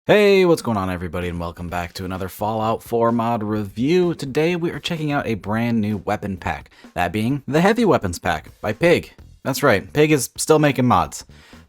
Hey, what's going on everybody, and welcome back to another Fallout 4 mod review. Today we are checking out a brand new weapon pack, that being the Heavy Weapons Pack by Pig. That's right, Pig is still making mods.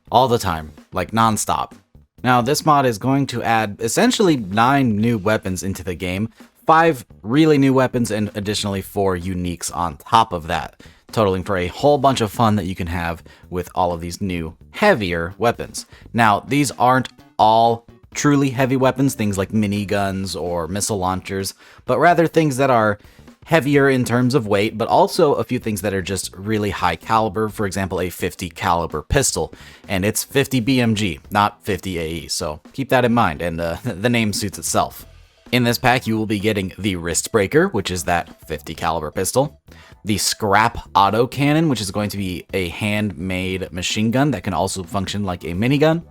All the time, like non-stop. Now this mod is going to add essentially 9 new weapons into the game, 5 really new weapons, and additionally 4 uniques on top of that, totaling for a whole bunch of fun that you can have with all of these new, heavier weapons. Now, these aren't all truly heavy weapons, things like miniguns or missile launchers, but rather things that are heavier in terms of weight, but also a few things that are just really high caliber. For example, a 50 caliber pistol, and it's 50 BMG, not 50 AE, so keep that in mind, and the name suits itself. In this pack, you will be getting the Wristbreaker, which is that 50 caliber pistol, the Scrap Autocannon, which is going to be a handmade machine gun that can also function like a minigun.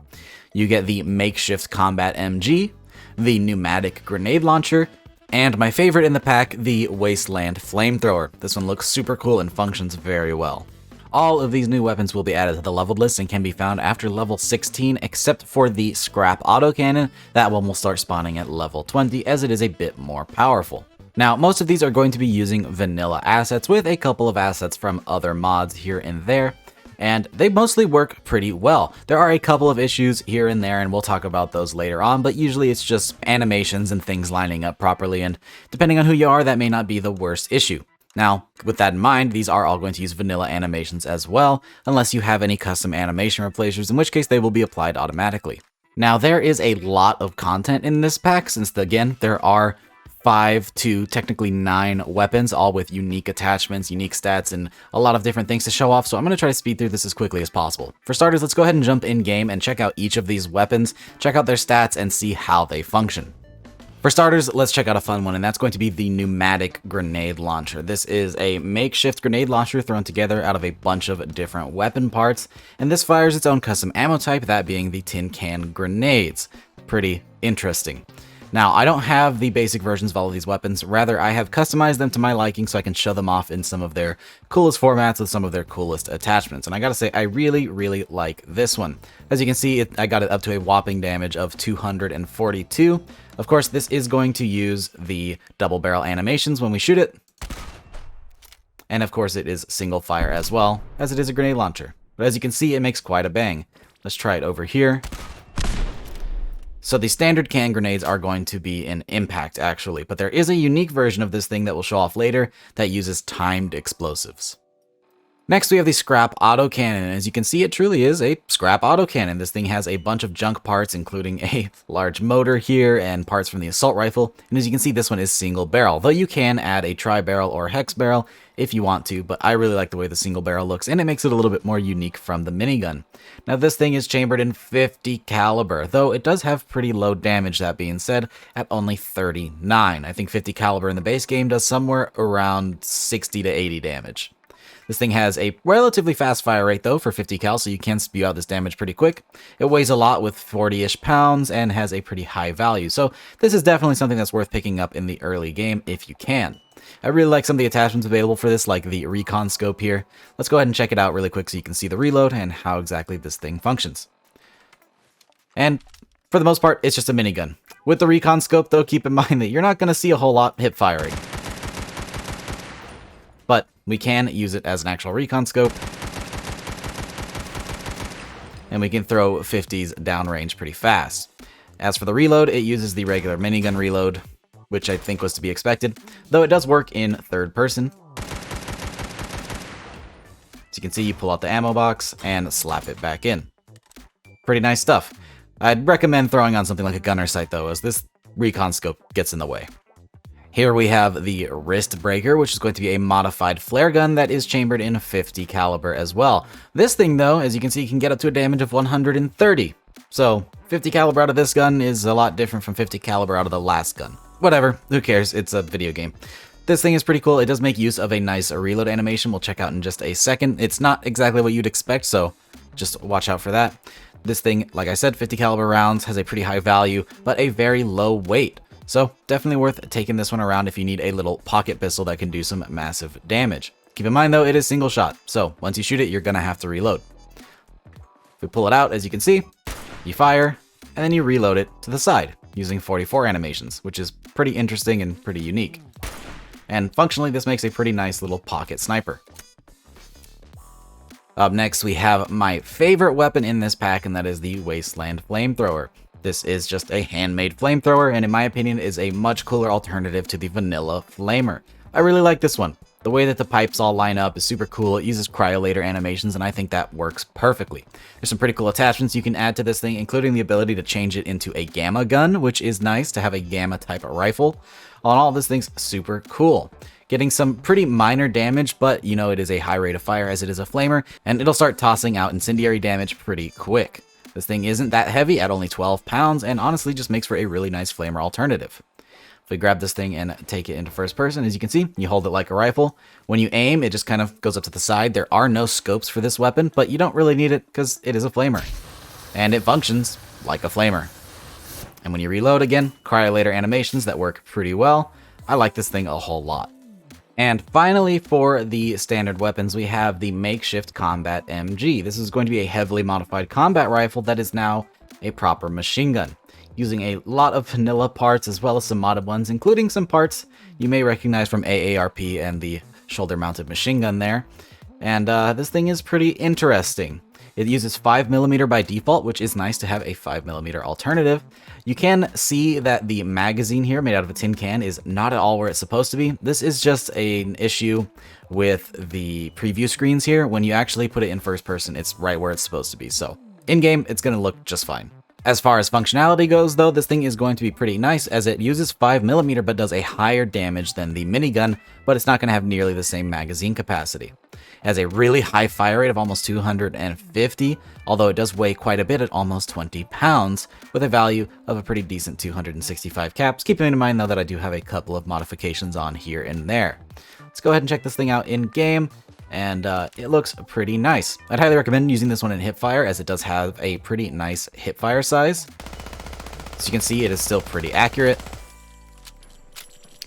You get the Makeshift Combat MG, the Pneumatic Grenade Launcher, and my favorite in the pack, the Wasteland Flamethrower. This one looks super cool and functions very well. All of these new weapons will be added to the leveled list and can be found after level 16, except for the Scrap Autocannon. That one will start spawning at level 20, as it is a bit more powerful. Now, most of these are going to be using vanilla assets, with a couple of assets from other mods here and there, and they mostly work pretty well. There are a couple of issues here and there, and we'll talk about those later on, but usually it's just animations and things lining up properly, and depending on who you are, that may not be the worst issue. Now, with that in mind, these are all going to use vanilla animations as well, unless you have any custom animation replacers, in which case they will be applied automatically. Now, there is a lot of content in this pack, since again, there are 5 to technically 9 weapons, all with unique attachments, unique stats, and a lot of different things to show off, so I'm going to try to speed through this as quickly as possible. For starters, let's go ahead and jump in game and check out each of these weapons, check out their stats, and see how they function. For starters, let's check out a fun one, and that's going to be the Pneumatic Grenade Launcher. This is a makeshift grenade launcher thrown together out of a bunch of different weapon parts, and this fires its own custom ammo type, that being the tin can grenades. Pretty interesting. Now, I don't have the basic versions of all of these weapons, rather I have customized them to my liking so I can show them off in some of their coolest formats with some of their coolest attachments. And I gotta say, I really like this one. As you can see, I got it up to a whopping damage of 242. Of course, this is going to use the double barrel animations when we shoot it. And of course, it is single fire as well, as it is a grenade launcher. But as you can see, it makes quite a bang. Let's try it over here. So the standard can grenades are going to be an impact, actually, but there is a unique version of this thing that we'll show off later that uses timed explosives. Next, we have the Scrap Autocannon. As you can see, it truly is a Scrap Autocannon. This thing has a bunch of junk parts, including a large motor here and parts from the assault rifle. And as you can see, this one is single barrel, though you can add a tri-barrel or hex barrel if you want to, but I really like the way the single barrel looks, and it makes it a little bit more unique from the minigun. Now, this thing is chambered in 50 caliber, though it does have pretty low damage, that being said, at only 39. I think 50 caliber in the base game does somewhere around 60 to 80 damage. This thing has a relatively fast fire rate, though, for 50 cal, so you can spew out this damage pretty quick. It weighs a lot with 40-ish pounds and has a pretty high value, so this is definitely something that's worth picking up in the early game if you can. I really like some of the attachments available for this, like the recon scope here. Let's go ahead and check it out really quick so you can see the reload and how exactly this thing functions. And for the most part, it's just a minigun. With the recon scope, though, keep in mind that you're not going to see a whole lot hip firing. But we can use it as an actual recon scope, and we can throw 50s downrange pretty fast. As for the reload, it uses the regular minigun reload, which I think was to be expected, though it does work in third person. As you can see, you pull out the ammo box and slap it back in. Pretty nice stuff. I'd recommend throwing on something like a gunner sight, though, as this recon scope gets in the way. Here we have the Wristbreaker, which is going to be a modified flare gun that is chambered in 50 caliber as well. This thing, though, as you can see, can get up to a damage of 130. So 50 caliber out of this gun is a lot different from 50 caliber out of the last gun. Whatever, who cares, it's a video game. This thing is pretty cool. It does make use of a nice reload animation we'll check out in just a second. It's not exactly what you'd expect, so just watch out for that. This thing, like I said, 50 caliber rounds, has a pretty high value, but a very low weight. So definitely worth taking this one around if you need a little pocket pistol that can do some massive damage. Keep in mind, though, it is single shot, so once you shoot it, you're going to have to reload. If we pull it out, as you can see, you fire, and then you reload it to the side using 44 animations, which is pretty interesting and pretty unique. And functionally, this makes a pretty nice little pocket sniper. Up next, we have my favorite weapon in this pack, and that is the Wasteland Flamethrower. This is just a handmade flamethrower, and in my opinion is a much cooler alternative to the vanilla flamer. I really like this one. The way that the pipes all line up is super cool. It uses cryolator animations, and I think that works perfectly. There's some pretty cool attachments you can add to this thing, including the ability to change it into a gamma gun, which is nice to have a gamma type of rifle. All this thing's super cool. Getting some pretty minor damage, but you know it is a high rate of fire as it is a flamer, and it'll start tossing out incendiary damage pretty quick. This thing isn't that heavy at only 12 pounds, and honestly just makes for a really nice flamer alternative. If we grab this thing and take it into first person, as you can see, you hold it like a rifle. When you aim, it just kind of goes up to the side. There are no scopes for this weapon, but you don't really need it because it is a flamer. And it functions like a flamer. And when you reload again, cryolator animations that work pretty well. I like this thing a whole lot. And finally, for the standard weapons, we have the Makeshift Combat MG. This is going to be a heavily modified combat rifle that is now a proper machine gun, using a lot of vanilla parts as well as some modded ones, including some parts you may recognize from AARP and the shoulder-mounted machine gun there. And this thing is pretty interesting. It uses 5mm by default, which is nice to have a 5mm alternative. You can see that the magazine here, made out of a tin can, is not at all where it's supposed to be. This is just an issue with the preview screens here. When you actually put it in first person, it's right where it's supposed to be. So in-game, it's going to look just fine. As far as functionality goes, though, this thing is going to be pretty nice as it uses 5mm but does a higher damage than the minigun, but it's not going to have nearly the same magazine capacity. It has a really high fire rate of almost 250, although it does weigh quite a bit at almost 20 pounds, with a value of a pretty decent 265 caps, keeping in mind though that I do have a couple of modifications on here and there. Let's go ahead and check this thing out in game, and it looks pretty nice. I'd highly recommend using this one in hipfire, as it does have a pretty nice hipfire size. As you can see, it is still pretty accurate,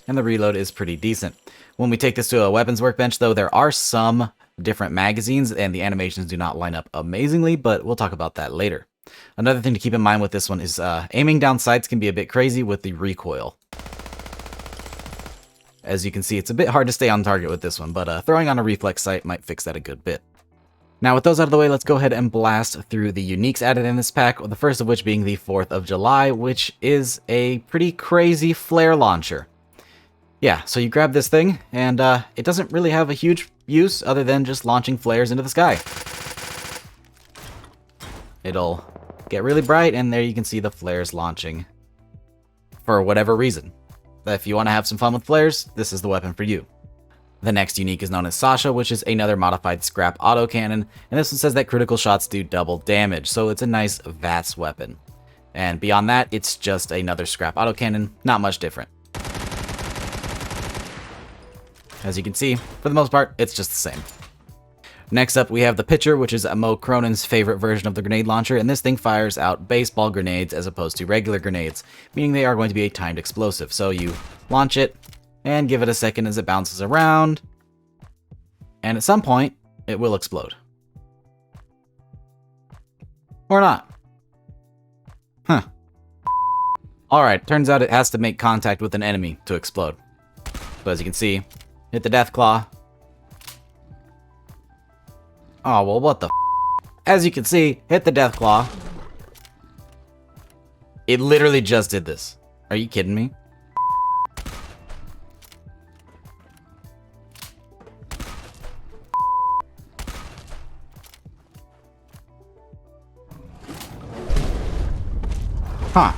and the reload is pretty decent. When we take this to a weapons workbench, though, there are some different magazines, and the animations do not line up amazingly, but we'll talk about that later. Another thing to keep in mind with this one is aiming down sights can be a bit crazy with the recoil. As you can see, it's a bit hard to stay on target with this one, but throwing on a reflex sight might fix that a good bit. Now, with those out of the way, let's go ahead and blast through the uniques added in this pack, the first of which being the 4th of July, which is a pretty crazy flare launcher. Yeah, so you grab this thing, and it doesn't really have a huge use other than just launching flares into the sky. It'll get really bright, and there you can see the flares launching for whatever reason. If you want to have some fun with flares, this is the weapon for you. The next unique is known as Sasha, which is another modified scrap autocannon, and this one says that critical shots do double damage, so it's a nice VATS weapon. And beyond that, it's just another scrap autocannon, not much different. As you can see, for the most part, it's just the same. Next up, we have the Pitcher, which is Mo Cronin's favorite version of the grenade launcher, and this thing fires out baseball grenades as opposed to regular grenades, meaning they are going to be a timed explosive. So you launch it, and give it a second as it bounces around, and at some point, it will explode. Or not. Huh. Alright, turns out it has to make contact with an enemy to explode. But as you can see, hit the death claw. Oh, well, what the f? As you can see, hit the death claw. It literally just did this. Are you kidding me? Huh.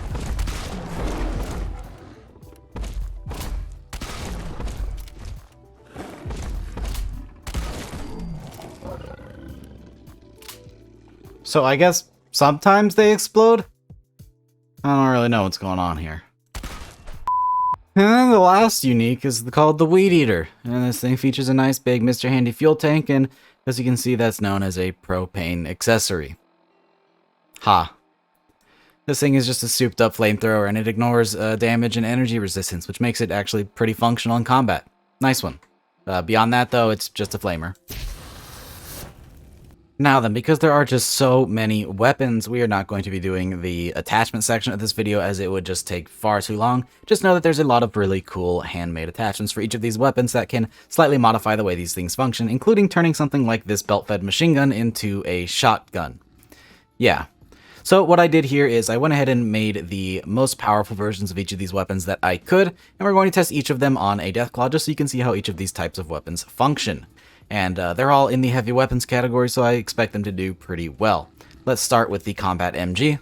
So I guess sometimes they explode? I don't really know what's going on here. And then the last unique is called the Weed Eater. And this thing features a nice big Mr. Handy fuel tank, and as you can see, that's known as a propane accessory. Ha. This thing is just a souped up flamethrower, and it ignores damage and energy resistance, which makes it actually pretty functional in combat. Nice one. Beyond that, though, it's just a flamer. Now then, because there are just so many weapons, we are not going to be doing the attachment section of this video as it would just take far too long. Just know that there's a lot of really cool handmade attachments for each of these weapons that can slightly modify the way these things function, including turning something like this belt-fed machine gun into a shotgun. Yeah. So what I did here is I went ahead and made the most powerful versions of each of these weapons that I could, and we're going to test each of them on a Deathclaw just so you can see how each of these types of weapons function. And they're all in the heavy weapons category, so I expect them to do pretty well. Let's start with the Combat MG.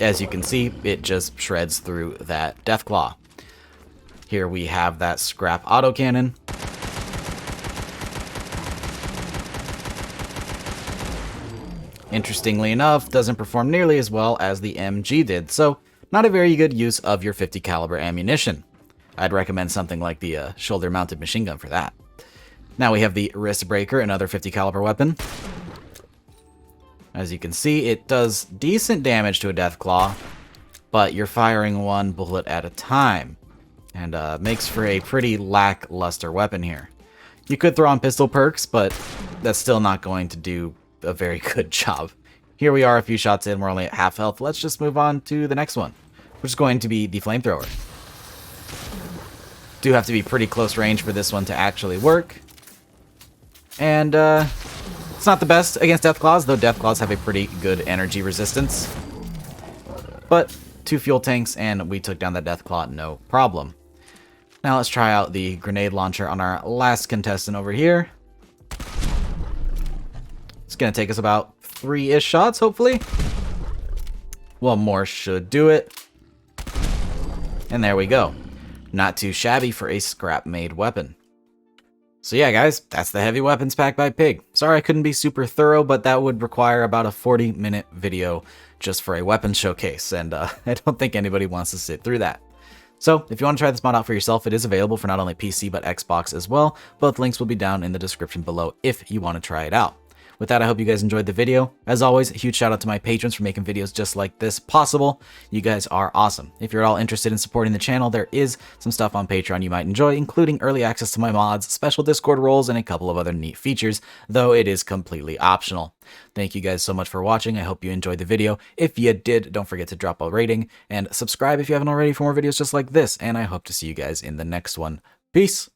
As you can see, it just shreds through that Deathclaw. Here we have that scrap autocannon. Interestingly enough, doesn't perform nearly as well as the MG did, so not a very good use of your 50 caliber ammunition. I'd recommend something like the shoulder-mounted machine gun for that. Now we have the Wristbreaker, another 50 caliber weapon. As you can see, it does decent damage to a Deathclaw, but you're firing one bullet at a time, and makes for a pretty lackluster weapon here. You could throw on pistol perks, but that's still not going to do a very good job. Here we are a few shots in, we're only at half health. Let's just move on to the next one, which is going to be the Flamethrower. Do have to be pretty close range for this one to actually work. And it's not the best against Deathclaws, though Deathclaws have a pretty good energy resistance. But 2 fuel tanks and we took down that Deathclaw, no problem. Now let's try out the grenade launcher on our last contestant over here. It's going to take us about 3-ish shots, hopefully. One more should do it. And there we go. Not too shabby for a scrap-made weapon. So yeah, guys, that's the heavy weapons pack by Pig. Sorry I couldn't be super thorough, but that would require about a 40-minute video just for a weapon showcase, and I don't think anybody wants to sit through that. So if you want to try this mod out for yourself, it is available for not only PC but Xbox as well. Both links will be down in the description below if you want to try it out. With that, I hope you guys enjoyed the video. As always, a huge shout out to my patrons for making videos just like this possible. You guys are awesome. If you're at all interested in supporting the channel, there is some stuff on Patreon you might enjoy, including early access to my mods, special Discord roles, and a couple of other neat features, though it is completely optional. Thank you guys so much for watching. I hope you enjoyed the video. If you did, don't forget to drop a rating and subscribe if you haven't already for more videos just like this, and I hope to see you guys in the next one. Peace!